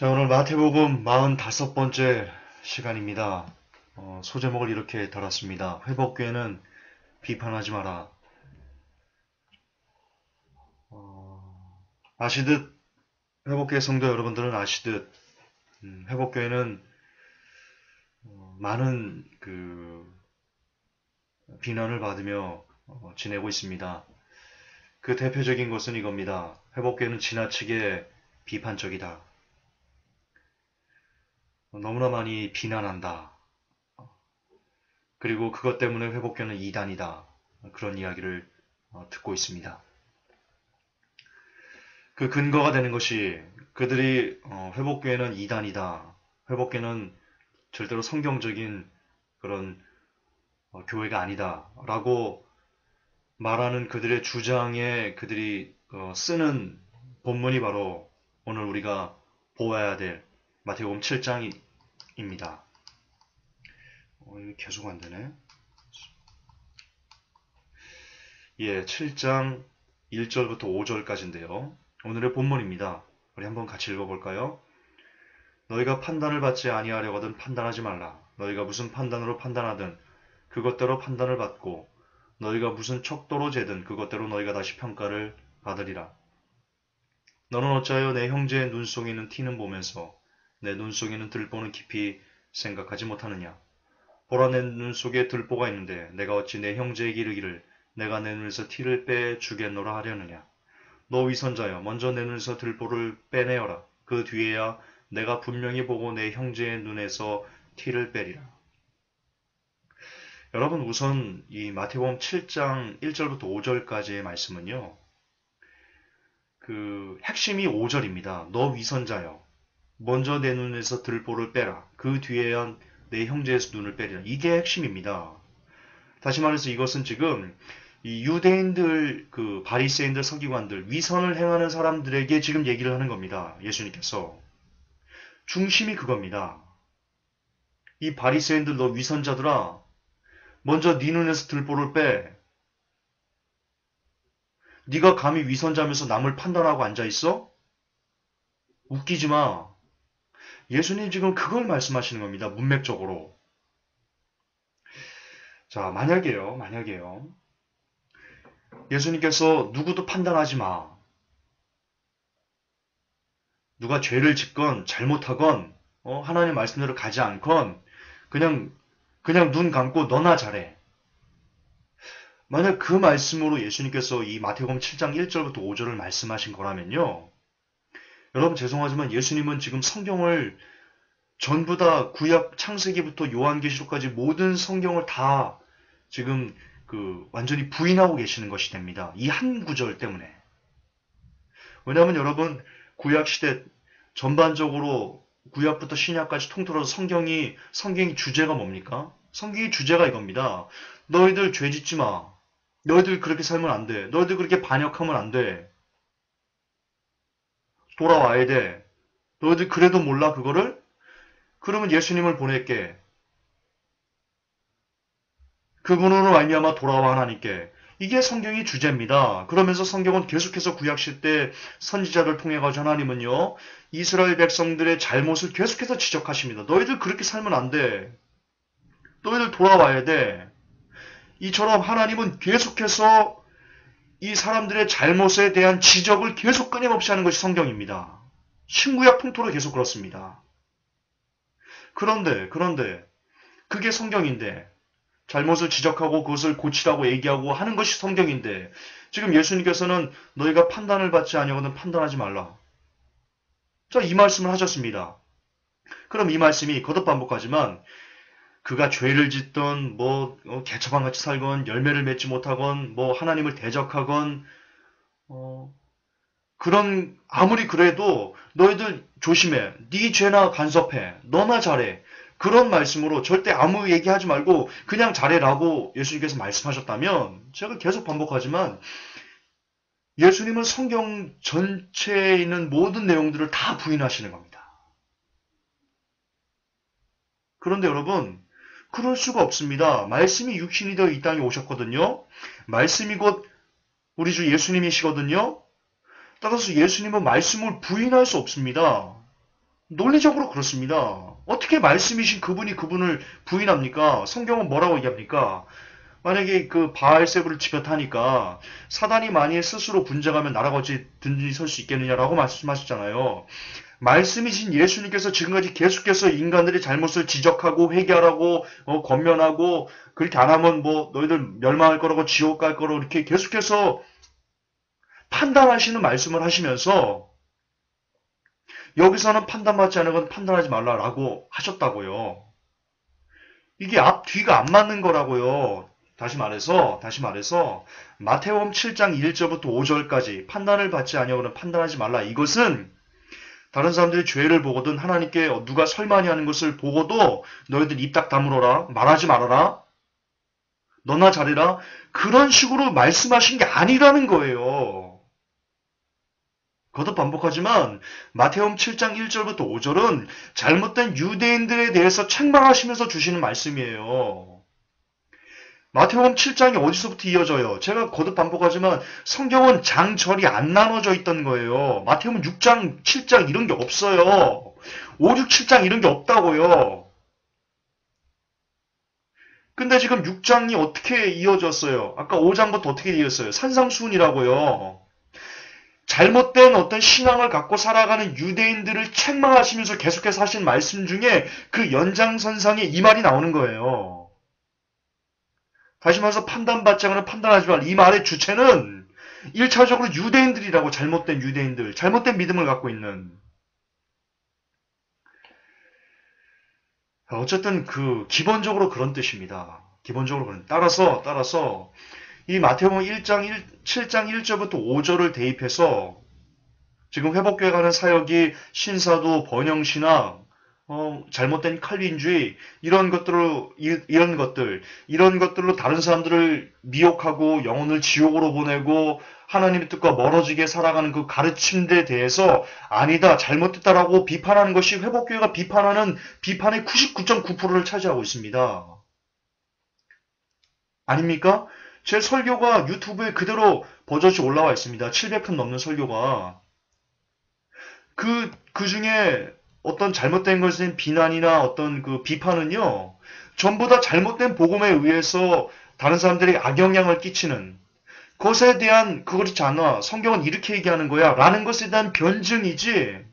자, 오늘 마태복음 45번째 시간입니다. 소제목을 이렇게 달았습니다. 회복교회는 비판하지 마라. 아시듯, 회복교회 성도 여러분들은 아시듯, 회복교회는 많은 비난을 받으며 지내고 있습니다. 그 대표적인 것은 이겁니다. 회복교회는 지나치게 비판적이다. 너무나 많이 비난한다. 그리고 그것 때문에 회복교는 이단이다. 그런 이야기를 듣고 있습니다. 그 근거가 되는 것이 그들이 회복교회는 이단이다. 회복교회는 절대로 성경적인 그런 교회가 아니다. 라고 말하는 그들의 주장에 그들이 쓰는 본문이 바로 오늘 우리가 보아야 될 마태복음 7장입니다. 이거 계속 안 되네. 예, 7장 1절부터 5절까지인데요. 오늘의 본문입니다. 우리 한번 같이 읽어볼까요? 너희가 판단을 받지 아니하려거든 판단하지 말라. 너희가 무슨 판단으로 판단하든 그것대로 판단을 받고 너희가 무슨 척도로 재든 그것대로 너희가 다시 평가를 받으리라. 너는 어찌하여 내 형제의 눈 속에 있는 티는 보면서 내 눈 속에 있는 들보는 깊이 생각하지 못하느냐? 보라 내 눈 속에 들보가 있는데 내가 어찌 내 형제에게 이르기를 내가 내 눈에서 티를 빼 주겠노라 하려느냐? 너 위선자여 먼저 내 눈에서 들보를 빼내어라. 그 뒤에야 내가 분명히 보고 내 형제의 눈에서 티를 빼리라. 여러분 우선 이 마태복음 7장 1절부터 5절까지의 말씀은요. 그 핵심이 5절입니다. 너 위선자여 먼저 내 눈에서 들보를 빼라. 그 뒤에야 내 형제에서 눈을 빼리라. 이게 핵심입니다. 다시 말해서 이것은 지금 이 유대인들, 그 바리새인들, 서기관들, 위선을 행하는 사람들에게 지금 얘기를 하는 겁니다. 예수님께서. 중심이 그겁니다. 이 바리새인들 너 위선자들아, 먼저 네 눈에서 들보를 빼. 네가 감히 위선자면서 남을 판단하고 앉아 있어? 웃기지 마. 예수님 지금 그걸 말씀하시는 겁니다. 문맥적으로. 자, 만약에요. 예수님께서 누구도 판단하지 마. 누가 죄를 짓건 잘못하건 하나님 말씀대로 가지 않건 그냥 눈 감고 너나 잘해. 만약 그 말씀으로 예수님께서 이 마태복음 7장 1절부터 5절을 말씀하신 거라면요. 여러분 죄송하지만 예수님은 지금 성경을 전부 다 구약 창세기부터 요한계시록까지 모든 성경을 다 지금 완전히 부인하고 계시는 것이 됩니다. 이 한 구절 때문에. 왜냐하면 여러분 구약 시대 전반적으로 구약부터 신약까지 통틀어서 성경이 주제가 뭡니까? 성경의 주제가 이겁니다. 너희들 죄 짓지 마. 너희들 그렇게 살면 안 돼. 너희들 그렇게 반역하면 안 돼. 돌아와야 돼. 너희들 그래도 몰라 그거를? 그러면 예수님을 보낼게. 그분으로 말미암아 돌아와 하나님께. 이게 성경의 주제입니다. 그러면서 성경은 계속해서 구약시대 선지자를 통해 가지고 하나님은요. 이스라엘 백성들의 잘못을 계속해서 지적하십니다. 너희들 그렇게 살면 안 돼. 너희들 돌아와야 돼. 이처럼 하나님은 계속해서 이 사람들의 잘못에 대한 지적을 계속 끊임없이 하는 것이 성경입니다. 신구약 통틀어 계속 그렇습니다. 그런데 그게 성경인데 잘못을 지적하고 그것을 고치라고 얘기하고 하는 것이 성경인데 지금 예수님께서는 너희가 판단을 받지 아니하거든 판단하지 말라. 자, 이 말씀을 하셨습니다. 그럼 이 말씀이 거듭 반복하지만 그가 죄를 짓던 개처방같이 살건 열매를 맺지 못하건 하나님을 대적하건 그런 아무리 그래도 너희들 조심해. 네 죄나 간섭해. 너나 잘해. 그런 말씀으로 절대 아무 얘기하지 말고 그냥 잘해라고 예수님께서 말씀하셨다면 제가 계속 반복하지만 예수님은 성경 전체에 있는 모든 내용들을 다 부인하시는 겁니다. 그런데 여러분 그럴 수가 없습니다. 말씀이 육신이 되어 이 땅에 오셨거든요. 말씀이 곧 우리 주 예수님이시거든요. 따라서 예수님은 말씀을 부인할 수 없습니다. 논리적으로 그렇습니다. 어떻게 말씀이신 그분이 그분을 부인합니까? 성경은 뭐라고 얘기합니까? 만약에 그 바알세부를 지켰하니까 사단이 만일 스스로 분쟁하면 나라가 어찌 든든히 설 수 있겠느냐라고 말씀하셨잖아요. 말씀이신 예수님께서 지금까지 계속해서 인간들의 잘못을 지적하고 회개하라고 권면하고 그렇게 안 하면 뭐 너희들 멸망할 거라고 지옥 갈 거라고 이렇게 계속해서 판단하시는 말씀을 하시면서 여기서는 판단받지 않은 건 판단하지 말라라고 하셨다고요. 이게 앞 뒤가 안 맞는 거라고요. 다시 말해서 마태복음 7장 1절부터 5절까지 판단을 받지 아니하고는 판단하지 말라. 이것은 다른 사람들이 죄를 보거든 하나님께 누가 설만이 하는 것을 보고도 너희들 입 딱 다물어라. 말하지 말아라. 너나 잘해라. 그런 식으로 말씀하신 게 아니라는 거예요. 거듭 반복하지만 마태복음 7장 1절부터 5절은 잘못된 유대인들에 대해서 책망하시면서 주시는 말씀이에요. 마태복음 7장이 어디서부터 이어져요? 제가 거듭 반복하지만 성경은 장절이 안 나눠져 있던 거예요. 마태복음 6장, 7장 이런 게 없어요. 5, 6, 7장 이런 게 없다고요. 근데 지금 6장이 어떻게 이어졌어요? 아까 5장부터 어떻게 이어졌어요? 산상수훈이라고요. 잘못된 어떤 신앙을 갖고 살아가는 유대인들을 책망하시면서 계속해서 하신 말씀 중에 그 연장선상에 이 말이 나오는 거예요. 다시 말해서 판단받지 않으면 판단하지 말. 이 말의 주체는 1차적으로 유대인들이라고. 잘못된 유대인들, 잘못된 믿음을 갖고 있는. 어쨌든 그 기본적으로 그런 뜻입니다. 기본적으로 그런. 따라서 이 마태복음 7장 1절부터 5절을 대입해서 지금 회복교회 가는 사역이 신사도, 번영신학, 잘못된 칼빈주의 이런 것들로 다른 사람들을 미혹하고 영혼을 지옥으로 보내고 하나님의 뜻과 멀어지게 살아가는 그 가르침들에 대해서 아니다, 잘못됐다라고 비판하는 것이 회복교회가 비판하는 비판의 99.9%를 차지하고 있습니다. 아닙니까? 제 설교가 유튜브에 그대로 버젓이 올라와 있습니다. 700편 넘는 설교가. 그 중에 어떤 잘못된 것에 비난이나 어떤 그 비판은요, 전부 다 잘못된 복음에 의해서 다른 사람들에게 악영향을 끼치는 것에 대한 그렇지 않아. 성경은 이렇게 얘기하는 거야. 라는 것에 대한 변증이지.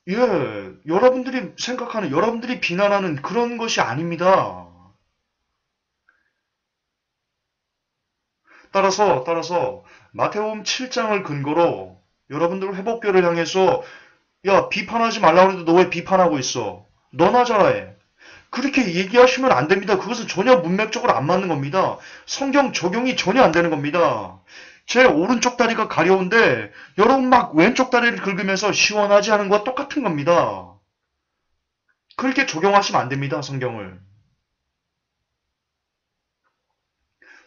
예, 여러분들이 생각하는, 여러분들이 비난하는 그런 것이 아닙니다. 따라서 마태복음 7장을 근거로 여러분들 회복교를 향해서 야, 비판하지 말라고 해도 너 왜 비판하고 있어? 너나 잘해. 그렇게 얘기하시면 안 됩니다. 그것은 전혀 문맥적으로 안 맞는 겁니다. 성경 적용이 전혀 안 되는 겁니다. 제 오른쪽 다리가 가려운데 여러분 막 왼쪽 다리를 긁으면서 시원하지 않은 것과 똑같은 겁니다. 그렇게 적용하시면 안 됩니다. 성경을.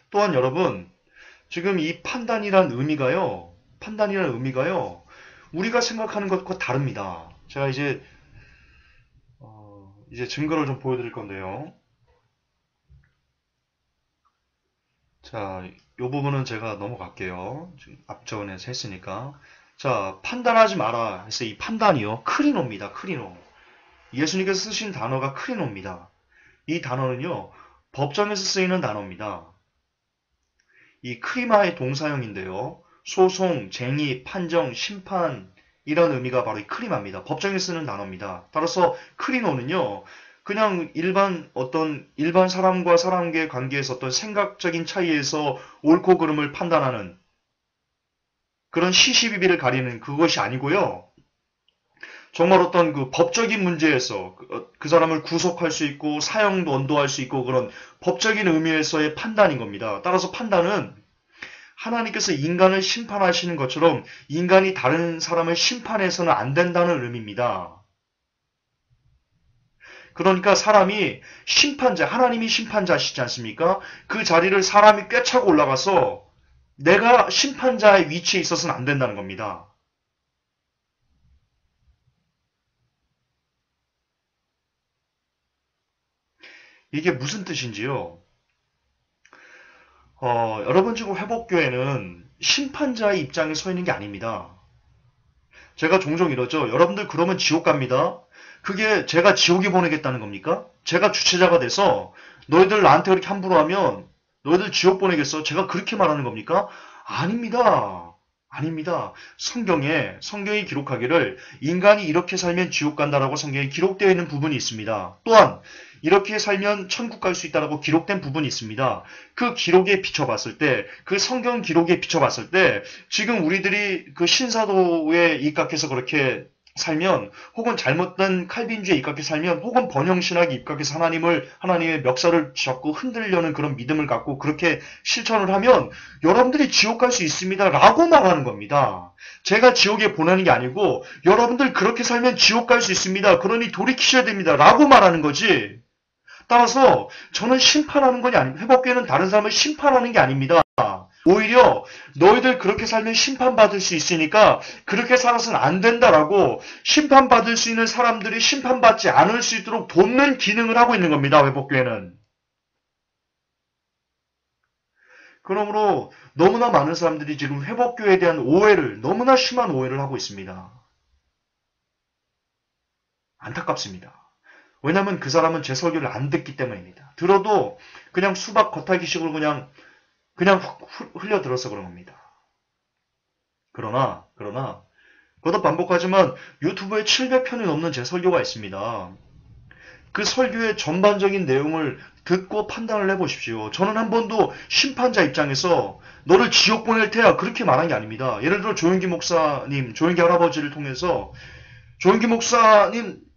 또한 여러분, 지금 이 판단이란 의미가요, 우리가 생각하는 것과 다릅니다. 제가 이제 증거를 좀 보여드릴 건데요. 자, 이 부분은 제가 넘어갈게요. 지금 앞전에서 했으니까. 자, 판단하지 마라 해서 이 판단이요. 크리노입니다. 크리노. 예수님께서 쓰신 단어가 크리노입니다. 이 단어는요, 법정에서 쓰이는 단어입니다. 이 크리마의 동사형인데요. 소송, 쟁의, 판정, 심판 이런 의미가 바로 이 크리마입니다. 법정에 쓰는 단어입니다. 따라서 크리노는요. 그냥 일반 사람과 사람과의 관계에서 어떤 생각적인 차이에서 옳고 그름을 판단하는 그런 시시비비를 가리는 그것이 아니고요. 정말 어떤 그 법적인 문제에서 그 사람을 구속할 수 있고 사형도 언도할 수 있고 그런 법적인 의미에서의 판단인 겁니다. 따라서 판단은 하나님께서 인간을 심판하시는 것처럼 인간이 다른 사람을 심판해서는 안 된다는 의미입니다. 그러니까 사람이 하나님이 심판자시지 않습니까? 그 자리를 사람이 꿰차고 올라가서 내가 심판자의 위치에 있어서는 안 된다는 겁니다. 이게 무슨 뜻인지요? 여러분 지금 회복교회는 심판자의 입장에 서 있는 게 아닙니다. 제가 종종 이러죠. 여러분들 그러면 지옥 갑니다. 그게 제가 지옥에 보내겠다는 겁니까? 제가 주체자가 돼서 너희들 나한테 그렇게 함부로 하면 너희들 지옥 보내겠어? 제가 그렇게 말하는 겁니까? 아닙니다. 아닙니다. 성경이 기록하기를 인간이 이렇게 살면 지옥 간다라고 성경에 기록되어 있는 부분이 있습니다. 또한 이렇게 살면 천국 갈 수 있다라고 기록된 부분이 있습니다. 그 기록에 비춰봤을 때, 그 성경 기록에 비춰봤을 때, 지금 우리들이 그 신사도에 입각해서 그렇게 살면, 혹은 잘못된 칼빈주의에 입각해 살면, 혹은 번영신학에 입각해서 하나님의 멱살을 잡고 흔들려는 그런 믿음을 갖고 그렇게 실천을 하면, 여러분들이 지옥 갈 수 있습니다. 라고 말하는 겁니다. 제가 지옥에 보내는 게 아니고, 여러분들 그렇게 살면 지옥 갈 수 있습니다. 그러니 돌이키셔야 됩니다. 라고 말하는 거지. 따라서 저는 심판하는 건 아닙니다. 회복교회는 다른 사람을 심판하는 게 아닙니다. 오히려 너희들 그렇게 살면 심판받을 수 있으니까 그렇게 살아서는 안 된다라고 심판받을 수 있는 사람들이 심판받지 않을 수 있도록 돕는 기능을 하고 있는 겁니다. 회복교회는. 그러므로 너무나 많은 사람들이 지금 회복교회에 대한 너무나 심한 오해를 하고 있습니다. 안타깝습니다. 왜냐하면 그 사람은 제 설교를 안 듣기 때문입니다. 들어도 그냥 수박 겉핥기식으로 그냥 흘려 들어서 그런 겁니다. 그러나 거듭 반복하지만 유튜브에 700편이 넘는 제 설교가 있습니다. 그 설교의 전반적인 내용을 듣고 판단을 해보십시오. 저는 한 번도 심판자 입장에서 너를 지옥 보낼 테야 그렇게 말한 게 아닙니다. 예를 들어 조영기 목사님, 조영기 할아버지를 통해서 조영기 목사님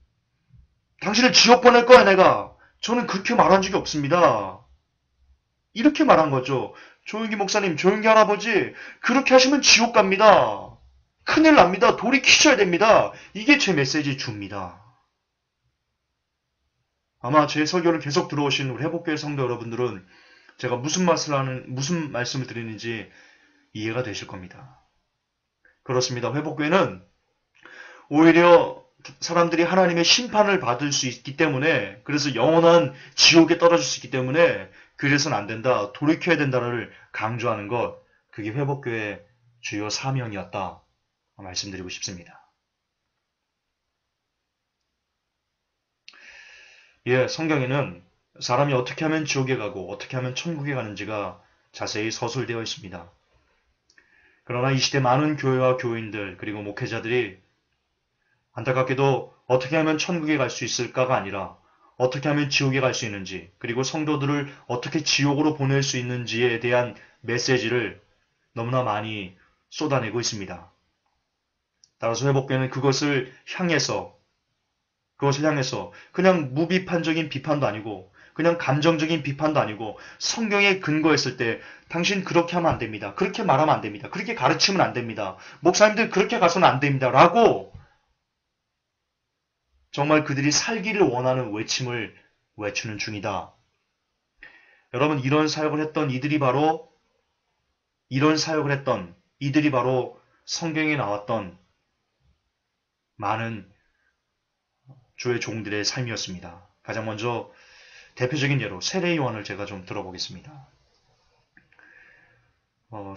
당신을 지옥 보낼 거야 내가. 저는 그렇게 말한 적이 없습니다. 이렇게 말한 거죠. 조영기 목사님, 조영기 할아버지 그렇게 하시면 지옥 갑니다. 큰일 납니다. 돌이키셔야 됩니다. 이게 제 메시지 줍니다. 아마 제 설교를 계속 들어오신 우리 회복교회 성도 여러분들은 제가 무슨 말씀을 드리는지 이해가 되실 겁니다. 그렇습니다. 회복교회는 오히려 사람들이 하나님의 심판을 받을 수 있기 때문에, 그래서 영원한 지옥에 떨어질 수 있기 때문에 그래서는 안 된다, 돌이켜야 된다를 강조하는 것, 그게 회복교회의 주요 사명이었다 말씀드리고 싶습니다. 예, 성경에는 사람이 어떻게 하면 지옥에 가고 어떻게 하면 천국에 가는지가 자세히 서술되어 있습니다. 그러나 이 시대 많은 교회와 교인들 그리고 목회자들이 안타깝게도 어떻게 하면 천국에 갈 수 있을까가 아니라 어떻게 하면 지옥에 갈 수 있는지, 그리고 성도들을 어떻게 지옥으로 보낼 수 있는지에 대한 메시지를 너무나 많이 쏟아내고 있습니다. 따라서 회복교회는 그것을 향해서 그냥 무비판적인 비판도 아니고 그냥 감정적인 비판도 아니고 성경에 근거했을 때 당신 그렇게 하면 안 됩니다. 그렇게 말하면 안 됩니다. 그렇게 가르치면 안 됩니다. 목사님들 그렇게 가서는 안 됩니다. 라고 정말 그들이 살기를 원하는 외침을 외치는 중이다. 여러분, 이런 사역을 했던 이들이 바로 성경에 나왔던 많은 주의 종들의 삶이었습니다. 가장 먼저 대표적인 예로 세례 요한을 제가 좀 들어보겠습니다.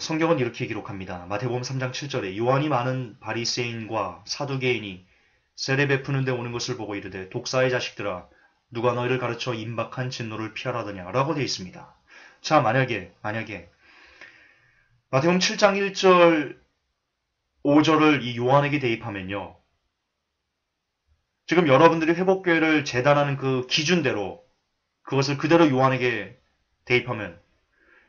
성경은 이렇게 기록합니다. 마태복음 3장 7절에 요한이 많은 바리새인과 사두개인이 세례 베푸는 데 오는 것을 보고 이르되 독사의 자식들아 누가 너희를 가르쳐 임박한 진노를 피하라더냐 라고 되어 있습니다. 자, 만약에 마태복음 7장 1절 5절을 이 요한에게 대입하면요, 지금 여러분들이 회복교회를 재단하는 그 기준대로 그것을 그대로 요한에게 대입하면,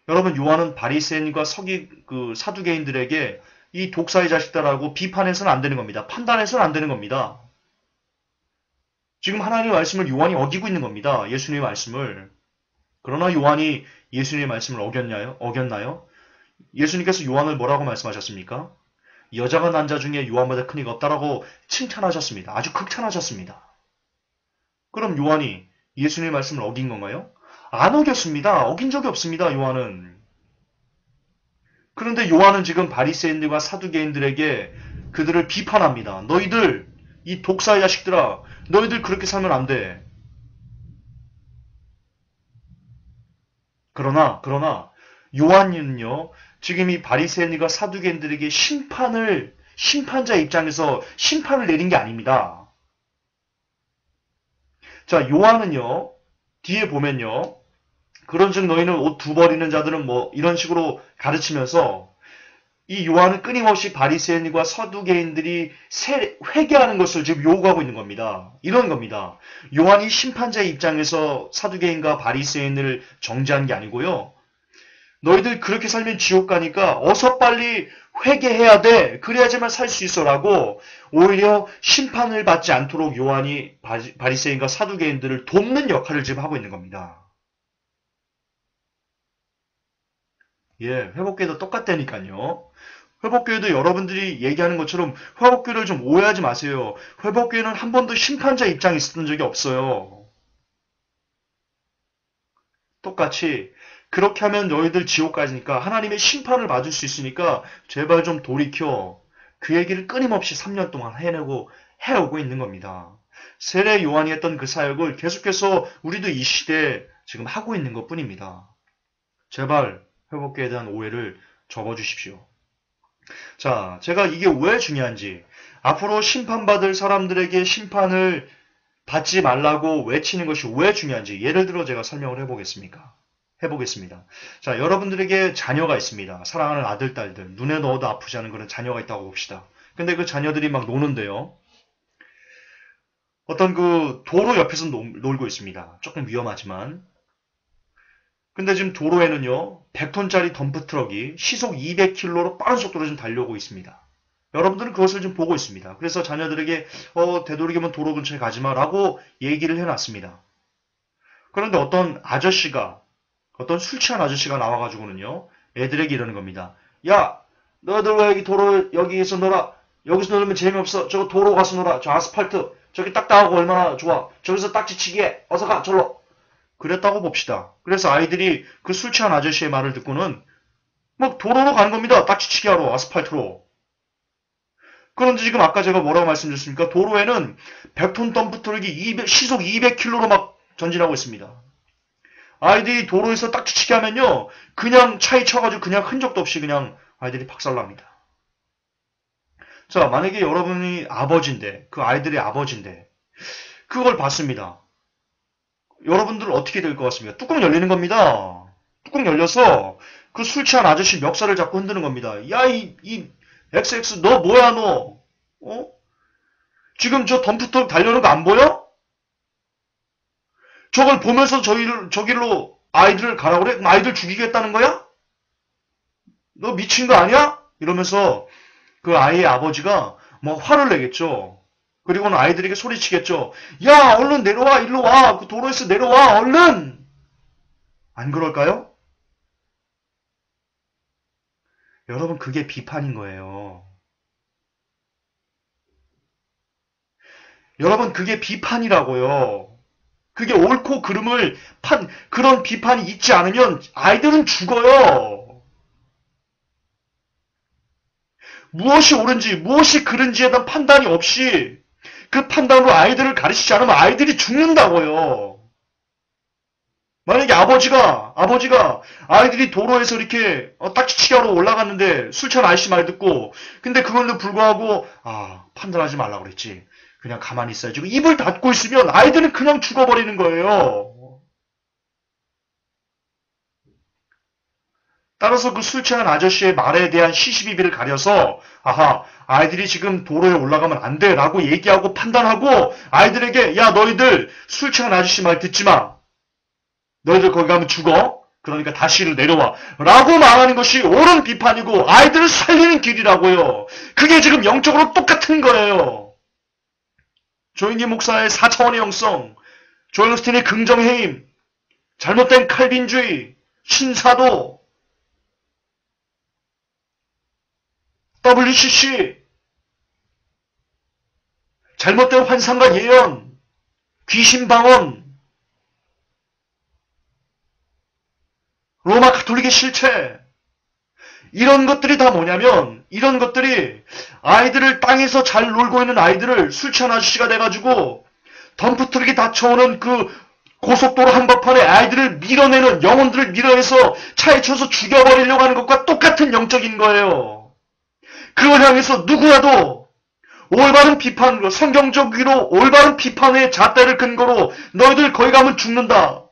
여러분, 요한은 바리새인과 사두개인들에게 이 독사의 자식들하고 비판해서는 안 되는 겁니다. 판단해서는 안 되는 겁니다. 지금 하나님의 말씀을 요한이 어기고 있는 겁니다. 예수님의 말씀을. 그러나 요한이 예수님의 말씀을 어겼나요? 예수님께서 요한을 뭐라고 말씀하셨습니까? 여자가 난 자 중에 요한보다 큰 이가 없다라고 칭찬하셨습니다. 아주 극찬하셨습니다. 그럼 요한이 예수님의 말씀을 어긴 건가요? 안 어겼습니다. 어긴 적이 없습니다. 요한은. 그런데 요한은 지금 바리새인들과 사두개인들에게 그들을 비판합니다. 너희들 이 독사의 자식들아, 너희들 그렇게 살면 안 돼. 그러나 요한은요, 지금 이 바리새인과 사두개인들에게 심판을 심판자 입장에서 심판을 내린 게 아닙니다. 자, 요한은요, 뒤에 보면요, 그런즉 너희는 옷 두 버리는 자들은 뭐 이런 식으로 가르치면서 이 요한은 끊임없이 바리새인과 서두개인들이 회개하는 것을 지금 요구하고 있는 겁니다. 이런 겁니다. 요한이 심판자의 입장에서 사두개인과 바리새인을 정죄한 게 아니고요. 너희들 그렇게 살면 지옥 가니까 어서 빨리 회개해야 돼. 그래야지만 살 수 있어라고 오히려 심판을 받지 않도록 요한이 바리새인과 사두개인들을 돕는 역할을 지금 하고 있는 겁니다. 예, 회복교회도 똑같다니까요. 회복교회도 여러분들이 얘기하는 것처럼 회복교회를 좀 오해하지 마세요. 회복교회는 한 번도 심판자 입장에 있었던 적이 없어요. 똑같이 그렇게 하면 너희들 지옥 가니까 하나님의 심판을 받을 수 있으니까 제발 좀 돌이켜. 그 얘기를 끊임없이 3년 동안 해오고 있는 겁니다. 세례 요한이 했던 그 사역을 계속해서 우리도 이 시대에 지금 하고 있는 것 뿐입니다. 제발 회복교회에 대한 오해를 접어주십시오. 자, 제가 이게 왜 중요한지, 앞으로 심판받을 사람들에게 심판을 받지 말라고 외치는 것이 왜 중요한지 예를 들어 제가 설명을 해보겠습니다. 자, 여러분들에게 자녀가 있습니다. 사랑하는 아들, 딸들, 눈에 넣어도 아프지 않은 그런 자녀가 있다고 봅시다. 근데 그 자녀들이 막 노는데요. 어떤 그 도로 옆에서 놀고 있습니다. 조금 위험하지만. 근데 지금 도로에는요, 100톤짜리 덤프트럭이 시속 200km로 빠른 속도로 지금 달려오고 있습니다. 여러분들은 그것을 좀 보고 있습니다. 그래서 자녀들에게 되도록이면 도로 근처에 가지마 라고 얘기를 해놨습니다. 그런데 어떤 술 취한 아저씨가 나와가지고는요, 애들에게 이러는 겁니다. 야, 너희들 왜 여기에서 놀아? 여기서 놀면 재미없어. 저거 도로 가서 놀아. 저 아스팔트. 저기 딱딱하고 얼마나 좋아. 저기서 딱지치기 해. 어서 가, 절로. 그랬다고 봅시다. 그래서 아이들이 그 술 취한 아저씨의 말을 듣고는 막 도로로 가는 겁니다. 딱지치기 하러, 아스팔트로. 그런데 지금 아까 제가 뭐라고 말씀드렸습니까? 도로에는 100톤 덤프트럭이 시속 200km로 막 전진하고 있습니다. 아이들이 도로에서 딱지치기 하면요, 그냥 차에 쳐가지고 그냥 흔적도 없이 그냥 아이들이 박살납니다. 자, 만약에 여러분이 아버지인데, 그 아이들의 아버지인데, 그걸 봤습니다. 여러분들 어떻게 될 것 같습니까? 뚜껑 열리는 겁니다. 뚜껑 열려서 그 술 취한 아저씨 멱살을 잡고 흔드는 겁니다. 야, 이 XX 너 뭐야 너? 지금 저 덤프트럭 달려오는 거 안 보여? 저걸 보면서 저길로 아이들을 가라고 그래? 그럼 아이들 죽이겠다는 거야? 너 미친 거 아니야? 이러면서 그 아이의 아버지가 뭐 화를 내겠죠. 그리고는 아이들에게 소리치겠죠. 야, 얼른 내려와, 일로 와. 그 도로에서 내려와, 얼른! 안 그럴까요? 여러분, 그게 비판인 거예요. 여러분, 그게 비판이라고요. 그게 옳고 그름을 그런 비판이 있지 않으면 아이들은 죽어요. 무엇이 옳은지, 무엇이 그른지에 대한 판단이 없이 그 판단으로 아이들을 가르치지 않으면 아이들이 죽는다고요. 만약에 아버지가 아이들이 도로에서 이렇게 딱지치기 하러 올라갔는데 술 취한 아저씨 말 듣고, 근데 그걸로 불구하고 판단하지 말라고 그랬지. 그냥 가만히 있어야지. 입을 닫고 있으면 아이들은 그냥 죽어버리는 거예요. 따라서 그 술 취한 아저씨의 말에 대한 시시비비를 가려서 아이들이 지금 도로에 올라가면 안 돼 라고 얘기하고 판단하고 아이들에게 야, 너희들 술 취한 아저씨 말 듣지 마. 너희들 거기 가면 죽어. 그러니까 다시 내려와 라고 말하는 것이 옳은 비판이고 아이들을 살리는 길이라고요. 그게 지금 영적으로 똑같은 거예요. 조인기 목사의 4차원의 영성, 조엘 오스틴의 긍정의 힘, 잘못된 칼빈주의, 신사도, WCC, 잘못된 환상과 예언, 귀신방언, 로마 가톨릭의 실체, 이런 것들이 다 뭐냐면, 이런 것들이 아이들을 땅에서 잘 놀고 있는 아이들을 술 취한 아저씨가 돼가지고 덤프트럭이 닫혀오는 그 고속도로 한복판에 아이들을 밀어내는, 영혼들을 밀어내서 차에 쳐서 죽여버리려고 하는 것과 똑같은 영적인 거예요. 그걸 향해서 누구라도 올바른 비판으로, 성경적으로 올바른 비판의 잣대를 근거로 너희들 거기 가면 죽는다,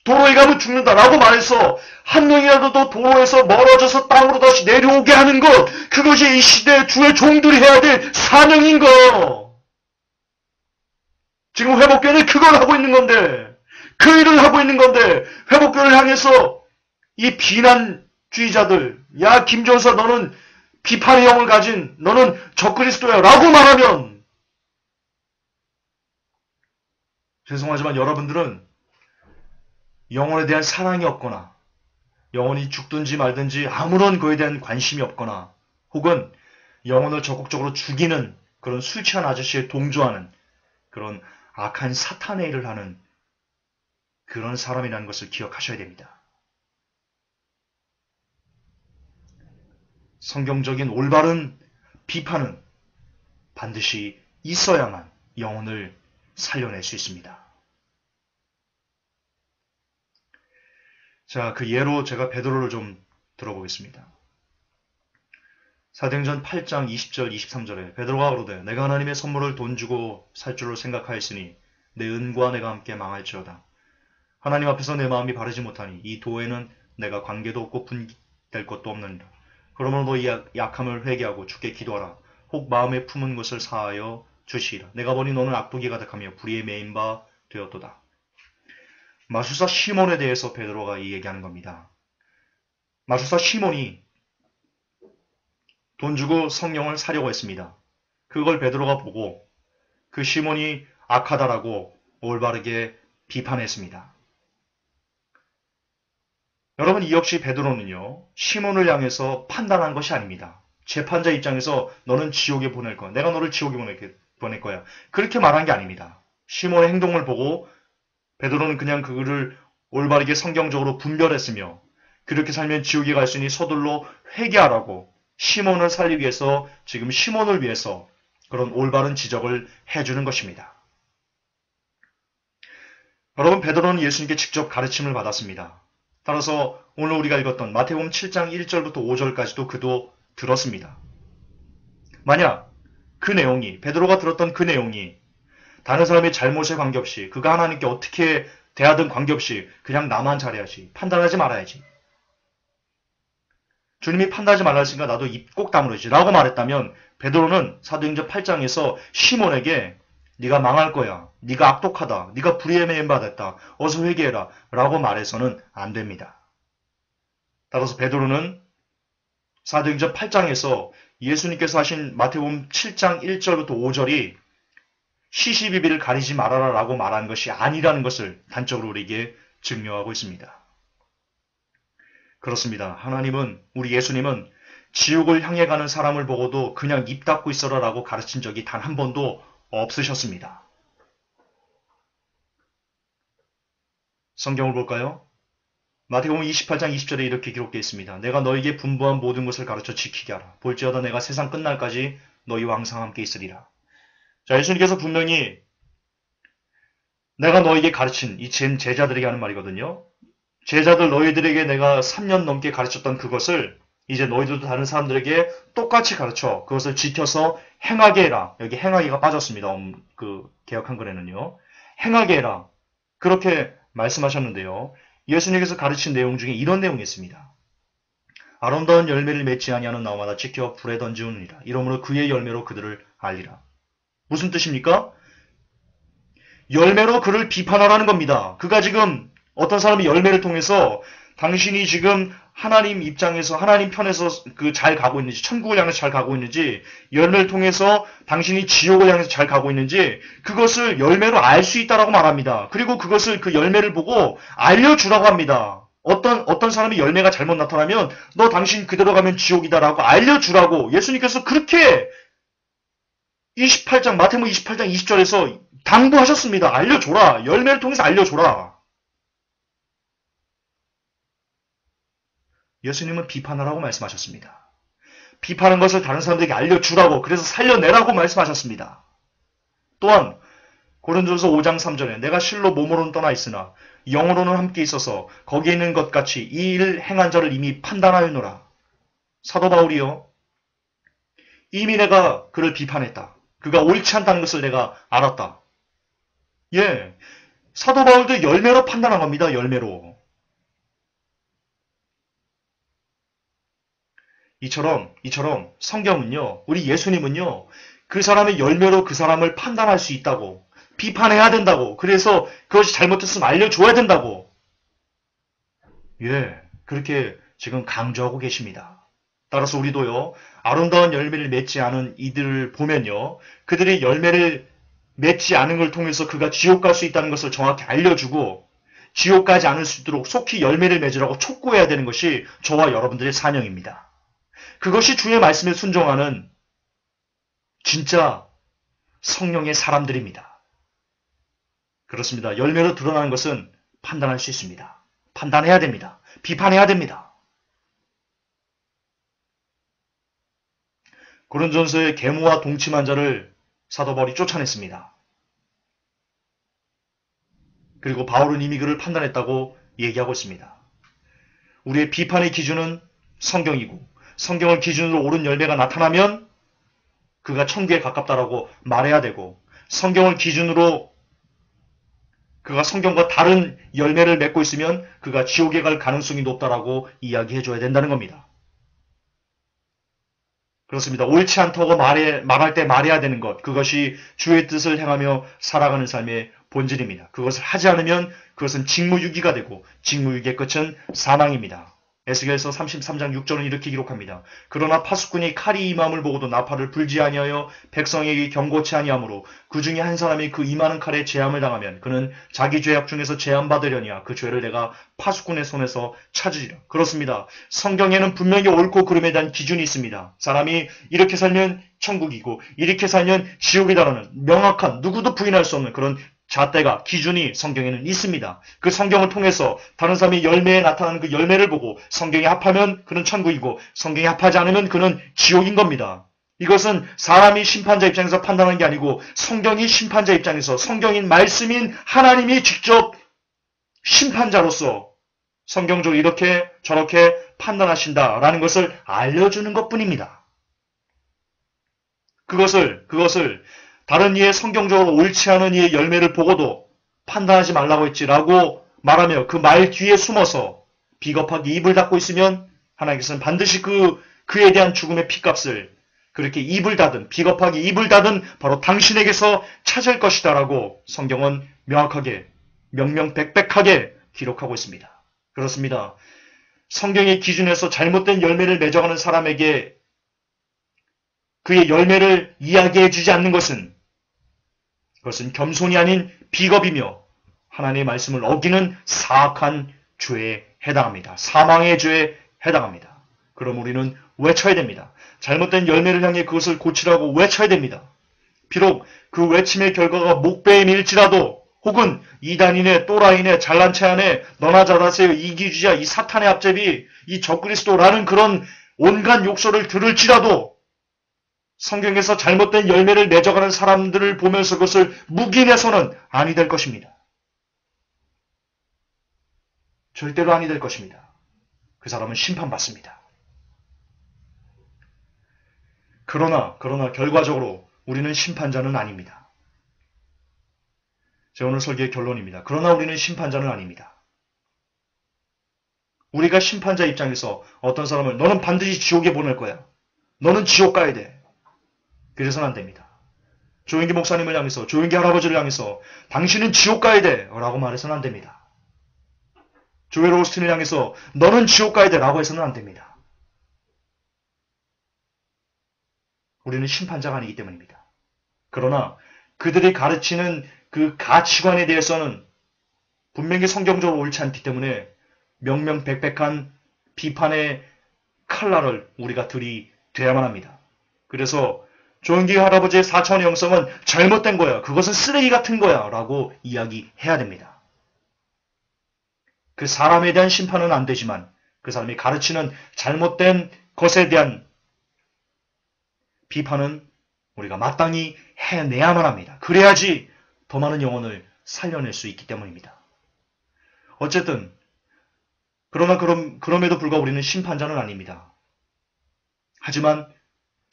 도로에 가면 죽는다라고 말해서 한 명이라도 더 도로에서 멀어져서 땅으로 다시 내려오게 하는 것, 그것이 이 시대의 주의 종들이 해야 될 사명인 거. 지금 회복교회는 그걸 하고 있는 건데, 그 일을 하고 있는 건데, 회복교회를 향해서 이 비난주의자들, 야 김전사 너는 비판의 영을 가진, 너는 적그리스도야 라고 말하면, 죄송하지만 여러분들은 영혼에 대한 사랑이 없거나, 영혼이 죽든지 말든지 아무런 거에 대한 관심이 없거나, 혹은 영혼을 적극적으로 죽이는 그런 술 취한 아저씨에 동조하는 그런 악한 사탄의 일을 하는 그런 사람이라는 것을 기억하셔야 됩니다. 성경적인 올바른 비판은 반드시 있어야만 영혼을 살려낼 수 있습니다. 자, 그 예로 제가 베드로를 좀 들어보겠습니다. 사도행전 8장 20절 23절에 베드로가 그러되 내가 하나님의 선물을 돈 주고 살 줄로 생각하였으니 내 은과 내가 함께 망할지어다. 하나님 앞에서 내 마음이 바르지 못하니 이 도에는 내가 관계도 없고 분될 것도 없느니라. 그러므로 너 이 약함을 회개하고 주께 기도하라. 혹 마음에 품은 것을 사하여 주시리라. 내가 보니 너는 악독이 가득하며 불의에 매인 바 되었도다. 마술사 시몬에 대해서 베드로가 이 얘기하는 겁니다. 마술사 시몬이 돈 주고 성령을 사려고 했습니다. 그걸 베드로가 보고 그 시몬이 악하다라고 올바르게 비판했습니다. 여러분, 이 역시 베드로는요, 시몬을 향해서 판단한 것이 아닙니다. 재판자 입장에서 너는 지옥에 보낼 거야, 내가 너를 지옥에 보낼 거야, 그렇게 말한 게 아닙니다. 시몬의 행동을 보고 베드로는 그냥 그를 올바르게 성경적으로 분별했으며, 그렇게 살면 지옥에 갈 수 있으니 서둘러 회개하라고 시몬을 살리기 위해서, 지금 시몬을 위해서 그런 올바른 지적을 해주는 것입니다. 여러분, 베드로는 예수님께 직접 가르침을 받았습니다. 따라서 오늘 우리가 읽었던 마태복음 7장 1절부터 5절까지도 그도 들었습니다. 만약 그 내용이, 베드로가 들었던 그 내용이 다른 사람의 잘못에 관계없이, 그가 하나님께 어떻게 대하든 관계없이 그냥 나만 잘해야지, 판단하지 말아야지, 주님이 판단하지 말라 했으니까 나도 입 꼭 다물어야지 라고 말했다면, 베드로는 사도행전 8장에서 시몬에게 네가 망할 거야, 네가 악독하다, 네가 불의에 매인 바 됐다, 어서 회개해라 라고 말해서는 안 됩니다. 따라서 베드로는 사도행전 8장에서 예수님께서 하신 마태복음 7장 1절부터 5절이 시시비비를 가리지 말아라 라고 말한 것이 아니라는 것을 단적으로 우리에게 증명하고 있습니다. 그렇습니다. 하나님은, 우리 예수님은 지옥을 향해 가는 사람을 보고도 그냥 입 닫고 있어라 라고 가르친 적이 단 한 번도 없으셨습니다. 성경을 볼까요? 마태복음 28장 20절에 이렇게 기록되어 있습니다. 내가 너에게 분부한 모든 것을 가르쳐 지키게 하라. 볼지어다 내가 세상 끝날까지 너희와 항상 함께 있으리라. 자, 예수님께서 분명히 내가 너에게 가르친, 이 제자들에게 하는 말이거든요. 제자들 너희들에게 내가 3년 넘게 가르쳤던 그것을 이제 너희들도 다른 사람들에게 똑같이 가르쳐 그것을 지켜서 행하게 해라. 여기 행하기가 빠졌습니다. 그 개역 한글에는요. 행하게 해라. 그렇게 말씀하셨는데요. 예수님께서 가르친 내용 중에 이런 내용이 있습니다. 아름다운 열매를 맺지 아니하는 나무마다 지켜 불에 던지우느니라. 이러므로 그의 열매로 그들을 알리라. 무슨 뜻입니까? 열매로 그를 비판하라는 겁니다. 그가 지금 어떤 사람이 열매를 통해서 당신이 지금 하나님 입장에서, 하나님 편에서 잘 가고 있는지, 천국을 향해서 잘 가고 있는지, 열매를 통해서 당신이 지옥을 향해서 잘 가고 있는지, 그것을 열매로 알 수 있다라고 말합니다. 그리고 그것을, 그 열매를 보고 알려주라고 합니다. 어떤 사람이 열매가 잘못 나타나면 너 당신 그대로 가면 지옥이다라고 알려주라고 예수님께서 그렇게 28장, 마태복음 28장 20절에서 당부하셨습니다. 알려줘라. 열매를 통해서 알려줘라. 예수님은 비판하라고 말씀하셨습니다. 비판한 것을 다른 사람들에게 알려주라고, 그래서 살려내라고 말씀하셨습니다. 또한 고린도전서 5장 3절에 내가 실로 몸으로는 떠나 있으나 영으로는 함께 있어서 거기에 있는 것 같이 이 일을 행한 자를 이미 판단하였노라. 사도 바울이요, 이미 내가 그를 비판했다. 그가 옳지 않다는 것을 내가 알았다. 예, 사도 바울도 열매로 판단한 겁니다. 열매로. 이처럼 성경은요, 우리 예수님은요, 그 사람의 열매로 그 사람을 판단할 수 있다고, 비판해야 된다고, 그래서 그것이 잘못했으면 알려줘야 된다고, 예, 그렇게 지금 강조하고 계십니다. 따라서 우리도요, 아름다운 열매를 맺지 않은 이들을 보면요, 그들이 열매를 맺지 않은 걸 통해서 그가 지옥 갈 수 있다는 것을 정확히 알려주고, 지옥 가지 않을 수 있도록 속히 열매를 맺으라고 촉구해야 되는 것이 저와 여러분들의 사명입니다. 그것이 주의 말씀에 순종하는 진짜 성령의 사람들입니다. 그렇습니다. 열매로 드러나는 것은 판단할 수 있습니다. 판단해야 됩니다. 비판해야 됩니다. 고린도전서의 계무와 동침한 자를 사도 바울이 쫓아냈습니다. 그리고 바울은 이미 그를 판단했다고 얘기하고 있습니다. 우리의 비판의 기준은 성경이고 성경을 기준으로 옳은 열매가 나타나면 그가 천국에 가깝다라고 말해야 되고 성경을 기준으로 그가 성경과 다른 열매를 맺고 있으면 그가 지옥에 갈 가능성이 높다라고 이야기해줘야 된다는 겁니다. 그렇습니다. 옳지 않다고 말할 때 말해야 되는 것, 그것이 주의 뜻을 행하며 살아가는 삶의 본질입니다. 그것을 하지 않으면 그것은 직무유기가 되고 직무유기의 끝은 사망입니다. 에스겔서 33장 6절은 이렇게 기록합니다. 그러나 파수꾼이 칼이 임함을 보고도 나팔을 불지 아니하여 백성에게 경고치 아니하므로 그 중에 한 사람이 그 임하는 칼에 재함을 당하면 그는 자기 죄악 중에서 재함받으려니와 그 죄를 내가 파수꾼의 손에서 찾으리라. 그렇습니다. 성경에는 분명히 옳고 그름에 대한 기준이 있습니다. 사람이 이렇게 살면 천국이고 이렇게 살면 지옥이다라는 명확한 누구도 부인할 수 없는 그런 잣대가 기준이 성경에는 있습니다. 그 성경을 통해서 다른 사람이 열매에 나타나는 그 열매를 보고 성경에 합하면 그는 천국이고 성경에 합하지 않으면 그는 지옥인 겁니다. 이것은 사람이 심판자 입장에서 판단하는 게 아니고 성경이 심판자 입장에서 성경인 말씀인 하나님이 직접 심판자로서 성경적으로 이렇게 저렇게 판단하신다라는 것을 알려주는 것뿐입니다. 그것을 다른 이의 성경적으로 옳지 않은 이의 열매를 보고도 판단하지 말라고 했지라고 말하며 그 말 뒤에 숨어서 비겁하게 입을 닫고 있으면 하나님께서는 반드시 그에 대한 죽음의 핏값을 그렇게 입을 닫은 비겁하게 입을 닫은 바로 당신에게서 찾을 것이다라고 성경은 명확하게 명명백백하게 기록하고 있습니다. 그렇습니다. 성경의 기준에서 잘못된 열매를 맺어가는 사람에게 그의 열매를 이야기해주지 않는 것은 그것은 겸손이 아닌 비겁이며 하나님의 말씀을 어기는 사악한 죄에 해당합니다. 사망의 죄에 해당합니다. 그럼 우리는 외쳐야 됩니다. 잘못된 열매를 향해 그것을 고치라고 외쳐야 됩니다. 비록 그 외침의 결과가 목배임일지라도 혹은 이단이네 또라이네 잘난 체 하네 너나 잘하세요 이기주의자 이 사탄의 앞제비 이 적그리스도라는 그런 온갖 욕설을 들을지라도 성경에서 잘못된 열매를 맺어가는 사람들을 보면서 그것을 묵인해서는 아니 될 것입니다. 절대로 아니 될 것입니다. 그 사람은 심판받습니다. 그러나 결과적으로 우리는 심판자는 아닙니다. 제 오늘 설교의 결론입니다. 그러나 우리는 심판자는 아닙니다. 우리가 심판자 입장에서 어떤 사람을 너는 반드시 지옥에 보낼 거야. 너는 지옥 가야 돼. 그래서는 안 됩니다. 조영기 목사님을 향해서 조영기 할아버지를 향해서 당신은 지옥 가야 돼 라고 말해서는 안 됩니다. 조엘 오스틴을 향해서 너는 지옥 가야 돼 라고 해서는 안 됩니다. 우리는 심판자가 아니기 때문입니다. 그러나 그들이 가르치는 그 가치관에 대해서는 분명히 성경적으로 옳지 않기 때문에 명명백백한 비판의 칼날을 우리가 들이대야만 합니다. 그래서 조영기 할아버지의 4차원의 영성은 잘못된 거야. 그것은 쓰레기 같은 거야. 라고 이야기해야 됩니다. 그 사람에 대한 심판은 안 되지만 그 사람이 가르치는 잘못된 것에 대한 비판은 우리가 마땅히 해내야만 합니다. 그래야지 더 많은 영혼을 살려낼 수 있기 때문입니다. 어쨌든 그럼에도 불구하고 우리는 심판자는 아닙니다. 하지만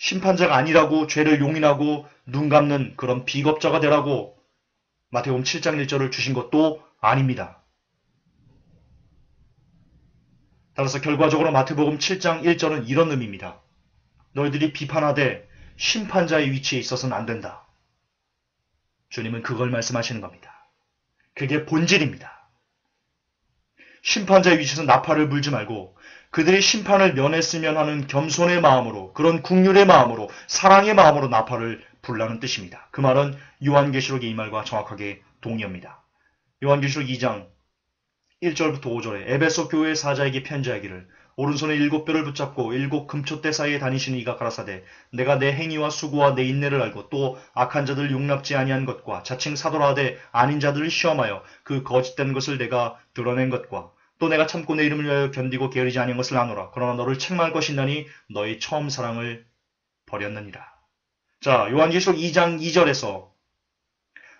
심판자가 아니라고 죄를 용인하고 눈 감는 그런 비겁자가 되라고 마태복음 7장 1절을 주신 것도 아닙니다. 따라서 결과적으로 마태복음 7장 1절은 이런 의미입니다. 너희들이 비판하되 심판자의 위치에 있어서는 안 된다. 주님은 그걸 말씀하시는 겁니다. 그게 본질입니다. 심판자의 위치에서 나팔을 불지 말고 그들이 심판을 면했으면 하는 겸손의 마음으로, 그런 긍휼의 마음으로, 사랑의 마음으로 나팔을 불라는 뜻입니다. 그 말은 요한계시록의 이 말과 정확하게 동의합니다. 요한계시록 2장 1절부터 5절에 에베소 교회 사자에게 편지하기를 오른손에 7뼈를 붙잡고 7 금촛대 사이에 다니시는 이가 가라사대 내가 내 행위와 수고와 내 인내를 알고 또 악한 자들을 용납지 아니한 것과 자칭 사도라 하되 아닌 자들을 시험하여 그 거짓된 것을 내가 드러낸 것과 또 내가 참고 내 이름을 위하여 견디고 게으르지 아니한 것을 아노라. 그러나 너를 책망할 것이나니 너희 처음 사랑을 버렸느니라. 자, 요한계시록 2장 2절에서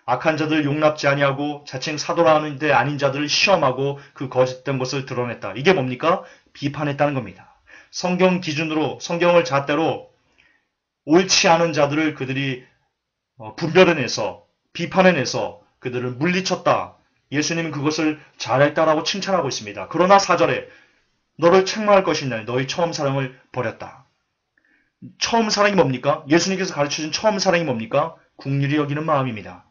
악한 자들을 용납지 아니하고 자칭 사도라 하는데 아닌 자들을 시험하고 그 거짓된 것을 드러냈다. 이게 뭡니까? 비판했다는 겁니다. 성경 기준으로 성경을 잣대로 옳지 않은 자들을 그들이 분별해내서 비판해내서 그들을 물리쳤다. 예수님은 그것을 잘했다라고 칭찬하고 있습니다. 그러나 4절에 너를 책망할 것이냐 너희 처음 사랑을 버렸다. 처음 사랑이 뭡니까? 예수님께서 가르쳐준 처음 사랑이 뭡니까? 긍휼히 여기는 마음입니다.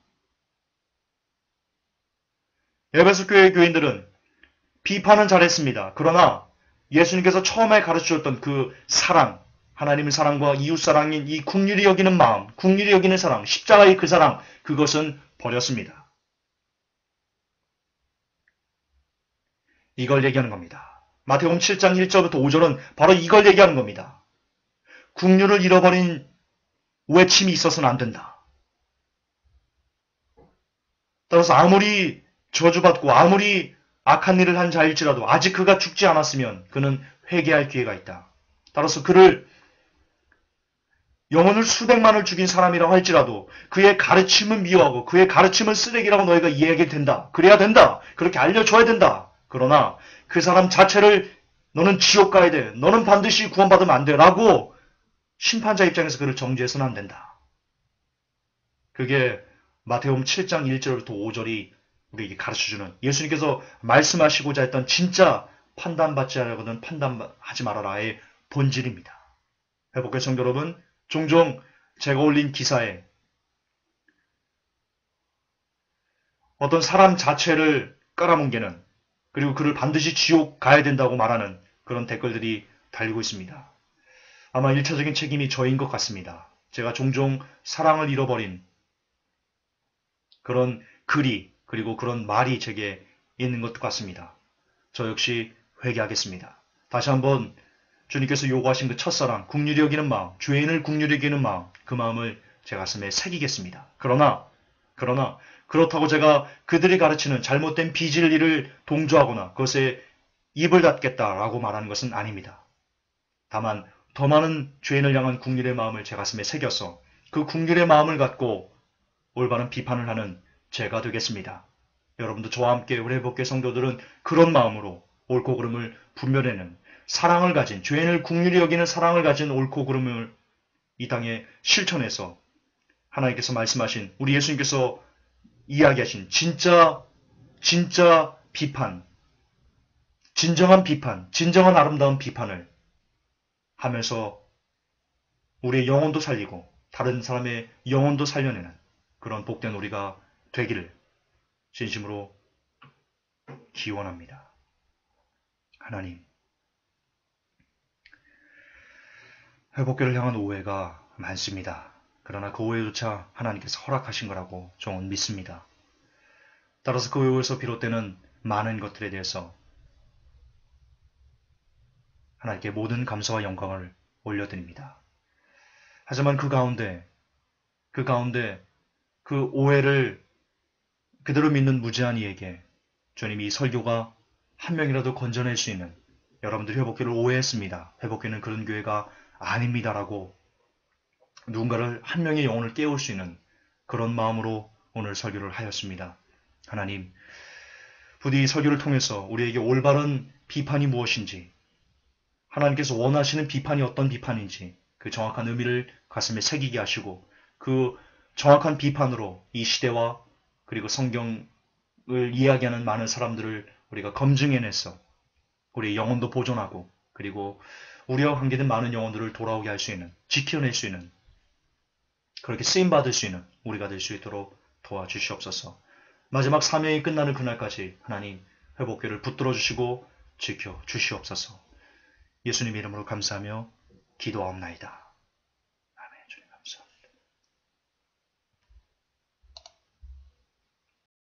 에베소 교회 교인들은 비판은 잘했습니다. 그러나 예수님께서 처음에 가르쳐줬던 그 사랑, 하나님의 사랑과 이웃 사랑인 이 긍휼히 여기는 마음, 긍휼히 여기는 사랑, 십자가의 그 사랑, 그것은 버렸습니다. 이걸 얘기하는 겁니다. 마태복음 7장 1절부터 5절은 바로 이걸 얘기하는 겁니다. 긍휼을 잃어버린 외침이 있어서는 안 된다. 따라서 아무리 저주받고 아무리 악한 일을 한 자일지라도 아직 그가 죽지 않았으면 그는 회개할 기회가 있다. 따라서 그를 영혼을 수백만을 죽인 사람이라고 할지라도 그의 가르침은 미워하고 그의 가르침은 쓰레기라고 너희가 이해하게 된다. 그래야 된다. 그렇게 알려줘야 된다. 그러나 그 사람 자체를 너는 지옥 가야 돼. 너는 반드시 구원받으면 안 돼. 라고 심판자 입장에서 그를 정죄해서는 안 된다. 그게 마태복음 7장 1절부터 5절이 우리에게 가르쳐주는 예수님께서 말씀하시고자 했던 진짜 판단받지 않으려거든 판단하지 말아라의 본질입니다. 회복의 성도 여러분, 종종 제가 올린 기사에 어떤 사람 자체를 깔아뭉개는 그리고 그를 반드시 지옥 가야 된다고 말하는 그런 댓글들이 달리고 있습니다. 아마 1차적인 책임이 저인 것 같습니다. 제가 종종 사랑을 잃어버린 그런 글이 그리고 그런 말이 제게 있는 것 같습니다. 저 역시 회개하겠습니다. 다시 한번 주님께서 요구하신 그 첫사랑, 긍휼히 여기는 마음, 죄인을 긍휼히 여기는 마음, 그 마음을 제 가슴에 새기겠습니다. 그러나 그렇다고 제가 그들이 가르치는 잘못된 비진리를 동조하거나 그것에 입을 닫겠다라고 말하는 것은 아닙니다. 다만 더 많은 죄인을 향한 긍휼의 마음을 제 가슴에 새겨서 그 긍휼의 마음을 갖고 올바른 비판을 하는 제가 되겠습니다. 여러분도 저와 함께 우리 회복교 성도들은 그런 마음으로 옳고 그름을 분별해내는 사랑을 가진 죄인을 긍휼히 여기는 사랑을 가진 옳고 그름을 이 땅에 실천해서 하나님께서 말씀하신 우리 예수님께서 이야기하신 진짜 비판, 진정한 비판, 진정한 아름다운 비판을 하면서 우리의 영혼도 살리고 다른 사람의 영혼도 살려내는 그런 복된 우리가 되기를 진심으로 기원합니다. 하나님, 회복교를 향한 오해가 많습니다. 그러나 그 오해조차 하나님께서 허락하신 거라고 저는 믿습니다. 따라서 그 오해에서 비롯되는 많은 것들에 대해서 하나님께 모든 감사와 영광을 올려드립니다. 하지만 그 가운데 그 오해를 그대로 믿는 무지한 이에게 주님이 이 설교가 한 명이라도 건져낼 수 있는 여러분들이 회복교를 오해했습니다. 회복교는 그런 교회가 아닙니다라고 누군가를 한 명의 영혼을 깨울 수 있는 그런 마음으로 오늘 설교를 하였습니다. 하나님, 부디 이 설교를 통해서 우리에게 올바른 비판이 무엇인지 하나님께서 원하시는 비판이 어떤 비판인지 그 정확한 의미를 가슴에 새기게 하시고 그 정확한 비판으로 이 시대와 그리고 성경을 이야기하는 많은 사람들을 우리가 검증해내서 우리의 영혼도 보존하고 그리고 우리와 관계된 많은 영혼들을 돌아오게 할 수 있는, 지켜낼 수 있는, 그렇게 쓰임받을 수 있는 우리가 될 수 있도록 도와주시옵소서. 마지막 사명이 끝나는 그날까지 하나님 회복교를 붙들어 주시고 지켜 주시옵소서. 예수님 이름으로 감사하며 기도하옵나이다.